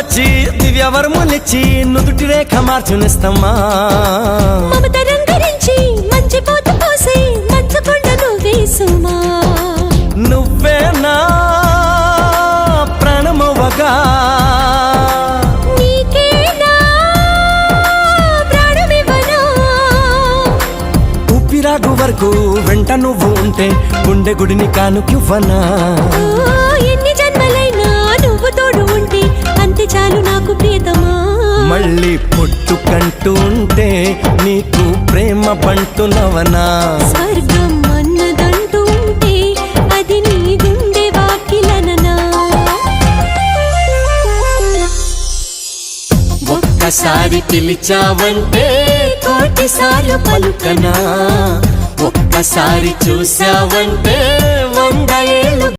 వచ్చి దివ్యవర్ములిచ్చి నుదుటి రేఖ మార్చునిస్తమ్మా మమత రంగరించి మంచి పోత పోసి మంచుకొండ నువ్వేసుమా నువ్వే నా ప్రాణమవ్వగా నీకేనా ప్రాణమివ్వనా ఊపిరాగు వరకు వెంట నువ్వు ఉంటే గుండె గుడిని కానుకివ్వనా ఎన్ని జన్మలైనా నువ్వు తోడు ఉంటే అంతే చాలు నాకు ప్రియతమా మళ్ళీ పుట్టుకంటూ ఉంటే నీకు ప్రేమ పంటునవనా స్వర్గం అన్నదంటూ ఉంటే అది నీ గుండె వాకిలననా ఒక్కసారి పిలిచావంటే కోటిసార్లు పలుకనా ఒక్కసారి చూసావంటే 100 ఏళ్ళు